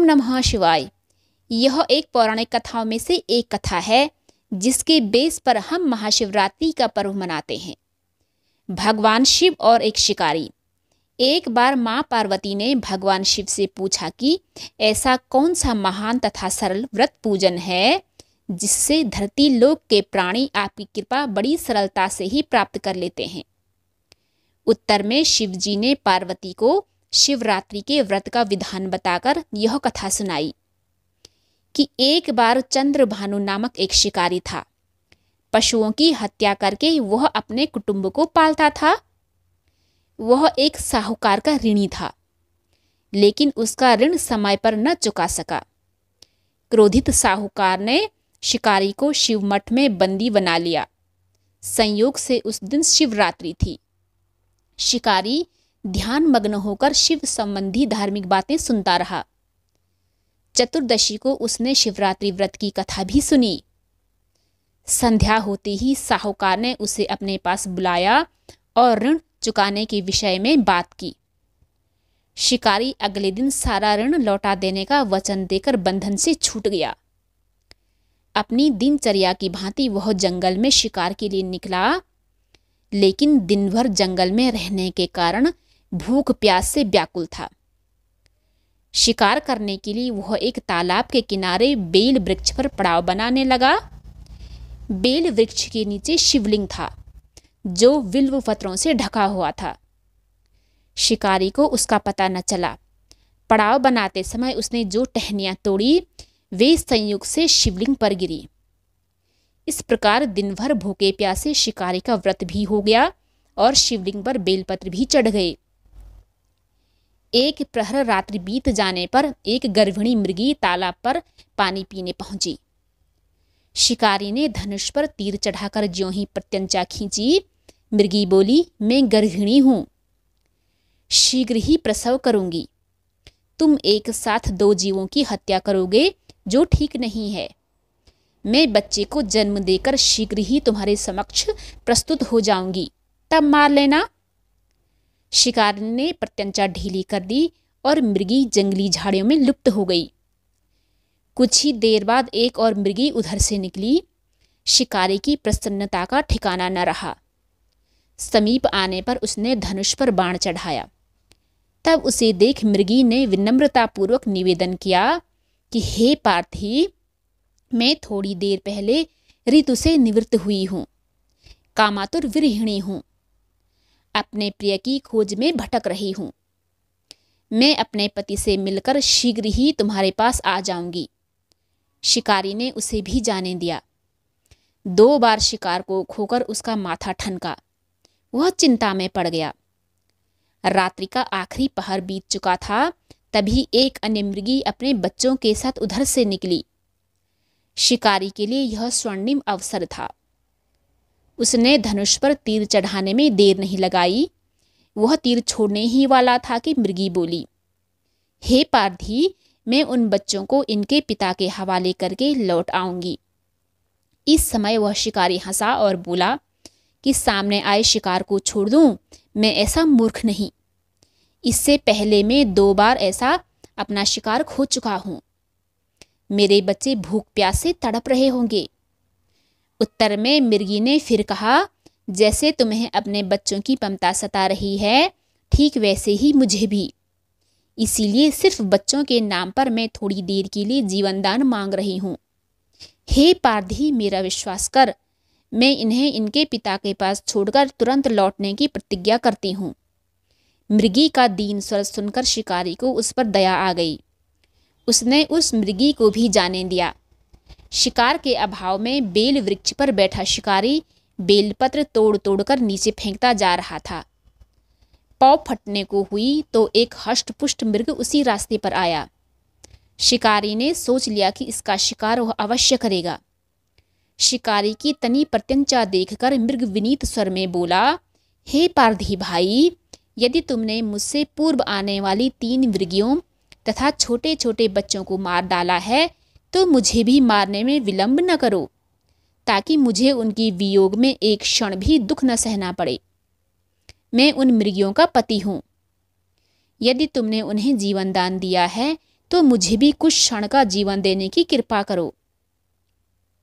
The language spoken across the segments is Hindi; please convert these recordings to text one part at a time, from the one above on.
ओम नमः शिवाय। यह एक पौराणिक कथाओं में से एक कथा है जिसके बेस पर हम महाशिवरात्रि का पर्व मनाते हैं। भगवान शिव और एक शिकारी। एक बार मां पार्वती ने भगवान शिव से पूछा कि ऐसा कौन सा महान तथा सरल व्रत पूजन है जिससे धरती लोक के प्राणी आपकी कृपा बड़ी सरलता से ही प्राप्त कर लेते हैं। उत्तर में शिव जी ने पार्वती को शिवरात्रि के व्रत का विधान बताकर यह कथा सुनाई कि एक बार चंद्रभानु नामक एक शिकारी था। पशुओं की हत्या करके वह अपने कुटुंब को पालता था। वह एक साहूकार का ऋणी था, लेकिन उसका ऋण समय पर न चुका सका। क्रोधित साहूकार ने शिकारी को शिव मठ में बंदी बना लिया। संयोग से उस दिन शिवरात्रि थी। शिकारी ध्यान मग्न होकर शिव संबंधी धार्मिक बातें सुनता रहा। चतुर्दशी को उसने शिवरात्रि व्रत की कथा भी सुनी। संध्या होते ही साहूकार ने उसे अपने पास बुलाया और ऋण चुकाने के विषय में बात की। शिकारी अगले दिन सारा ऋण लौटा देने का वचन देकर बंधन से छूट गया। अपनी दिनचर्या की भांति वह जंगल में शिकार के लिए निकला, लेकिन दिन भर जंगल में रहने के कारण भूख प्यास से व्याकुल था। शिकार करने के लिए वह एक तालाब के किनारे बेल वृक्ष पर पड़ाव बनाने लगा। बेल वृक्ष के नीचे शिवलिंग था जो बिल्व पत्रों से ढका हुआ था। शिकारी को उसका पता न चला। पड़ाव बनाते समय उसने जो टहनियां तोड़ी वे संयोग से शिवलिंग पर गिरी। इस प्रकार दिन भर भूखे प्यासे शिकारी का व्रत भी हो गया और शिवलिंग पर बेलपत्र भी चढ़ गए। एक प्रहर रात्रि बीत जाने पर एक गर्भिणी मृगी तालाब पर पानी पीने पहुंची। शिकारी ने धनुष पर तीर चढ़ाकर ज्यों ही प्रत्यंचा खींची, मृगी बोली, मैं गर्भिणी हूं, शीघ्र ही प्रसव करूंगी। तुम एक साथ दो जीवों की हत्या करोगे जो ठीक नहीं है। मैं बच्चे को जन्म देकर शीघ्र ही तुम्हारे समक्ष प्रस्तुत हो जाऊंगी, तब मार लेना। शिकारी ने प्रत्यंचा ढीली कर दी और मृगी जंगली झाड़ियों में लुप्त हो गई। कुछ ही देर बाद एक और मृगी उधर से निकली। शिकारी की प्रसन्नता का ठिकाना न रहा। समीप आने पर उसने धनुष पर बाण चढ़ाया। तब उसे देख मृगी ने विनम्रतापूर्वक निवेदन किया कि हे पार्थी, मैं थोड़ी देर पहले ऋतु से निवृत्त हुई हूं, कामातुर विरहिणी हूं, अपने प्रिय की खोज में भटक रही हूं। मैं अपने पति से मिलकर शीघ्र ही तुम्हारे पास आ जाऊंगी। शिकारी ने उसे भी जाने दिया। 2 बार शिकार को खोकर उसका माथा ठनका। वह चिंता में पड़ गया। रात्रि का आखिरी पहर बीत चुका था। तभी एक अन्य मृगी अपने बच्चों के साथ उधर से निकली। शिकारी के लिए यह स्वर्णिम अवसर था। उसने धनुष पर तीर चढ़ाने में देर नहीं लगाई। वह तीर छोड़ने ही वाला था कि मृगी बोली, हे पार्थी, मैं उन बच्चों को इनके पिता के हवाले करके लौट आऊंगी। इस समय वह शिकारी हंसा और बोला कि सामने आए शिकार को छोड़ दूं, मैं ऐसा मूर्ख नहीं। इससे पहले मैं 2 बार ऐसा अपना शिकार खो चुका हूं। मेरे बच्चे भूख प्यास से तड़प रहे होंगे। उत्तर में मृगी ने फिर कहा, जैसे तुम्हें अपने बच्चों की ममता सता रही है, ठीक वैसे ही मुझे भी। इसीलिए सिर्फ बच्चों के नाम पर मैं थोड़ी देर के लिए जीवन दान मांग रही हूं। हे पार्थी, मेरा विश्वास कर, मैं इन्हें इनके पिता के पास छोड़कर तुरंत लौटने की प्रतिज्ञा करती हूं। मृगी का दीन स्वर सुनकर शिकारी को उस पर दया आ गई। उसने उस मृगी को भी जाने दिया। शिकार के अभाव में बेल वृक्ष पर बैठा शिकारी बेलपत्र तोड़ तोड़कर नीचे फेंकता जा रहा था। पाँव फटने को हुई तो एक हष्टपुष्ट मृग उसी रास्ते पर आया। शिकारी ने सोच लिया कि इसका शिकार वह अवश्य करेगा। शिकारी की तनी प्रत्यंचा देखकर मृग विनीत स्वर में बोला, हे पारधी भाई, यदि तुमने मुझसे पूर्व आने वाली 3 मृगियों तथा छोटे छोटे बच्चों को मार डाला है तो मुझे भी मारने में विलंब न करो, ताकि मुझे उनकी वियोग में एक क्षण भी दुख न सहना पड़े। मैं उन मृगियों का पति हूं। यदि तुमने उन्हें जीवन दान दिया है तो मुझे भी कुछ क्षण का जीवन देने की कृपा करो।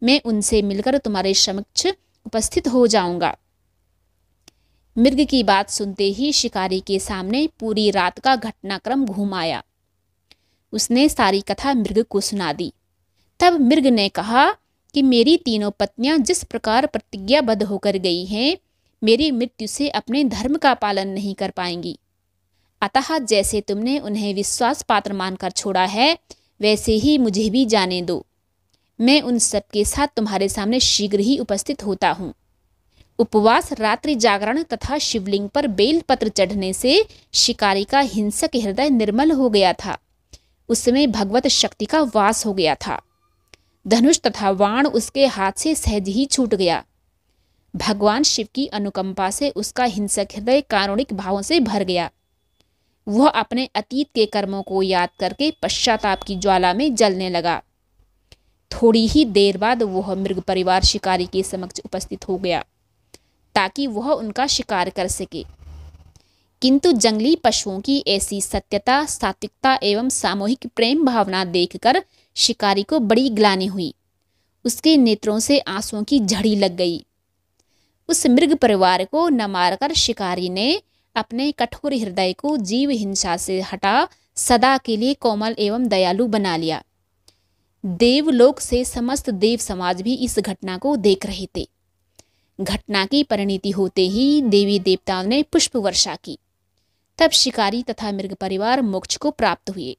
मैं उनसे मिलकर तुम्हारे समक्ष उपस्थित हो जाऊंगा। मृग की बात सुनते ही शिकारी के सामने पूरी रात का घटनाक्रम घूम आया। उसने सारी कथा मृग को सुना दी। तब मृग ने कहा कि मेरी तीनों पत्नियां जिस प्रकार प्रतिज्ञाबद्ध होकर गई हैं, मेरी मृत्यु से अपने धर्म का पालन नहीं कर पाएंगी। अतः जैसे तुमने उन्हें विश्वास पात्र मानकर छोड़ा है, वैसे ही मुझे भी जाने दो। मैं उन सबके साथ तुम्हारे सामने शीघ्र ही उपस्थित होता हूँ। उपवास, रात्रि जागरण तथा शिवलिंग पर बेलपत्र चढ़ने से शिकारी का हिंसक हृदय निर्मल हो गया था। उसमें भगवत शक्ति का वास हो गया था। धनुष तथा बाण उसके हाथ से सहज ही छूट गया। भगवान शिव की अनुकंपा से उसका हिंसक हृदय कारुणिक भावों से भर गया। वह अपने अतीत के कर्मों को याद करके पश्चाताप की ज्वाला में जलने लगा। थोड़ी ही देर बाद वह मृग परिवार शिकारी के समक्ष उपस्थित हो गया ताकि वह उनका शिकार कर सके। किंतु जंगली पशुओं की ऐसी सत्यता, सात्विकता एवं सामूहिक प्रेम भावना देखकर शिकारी को बड़ी ग्लानि हुई। उसके नेत्रों से आंसुओं की झड़ी लग गई। उस मृग परिवार को न मारकर शिकारी ने अपने कठोर हृदय को जीव हिंसा से हटा सदा के लिए कोमल एवं दयालु बना लिया। देवलोक से समस्त देव समाज भी इस घटना को देख रहे थे। घटना की परिणति होते ही देवी देवताओं ने पुष्प वर्षा की। तब शिकारी तथा मृग परिवार मोक्ष को प्राप्त हुए।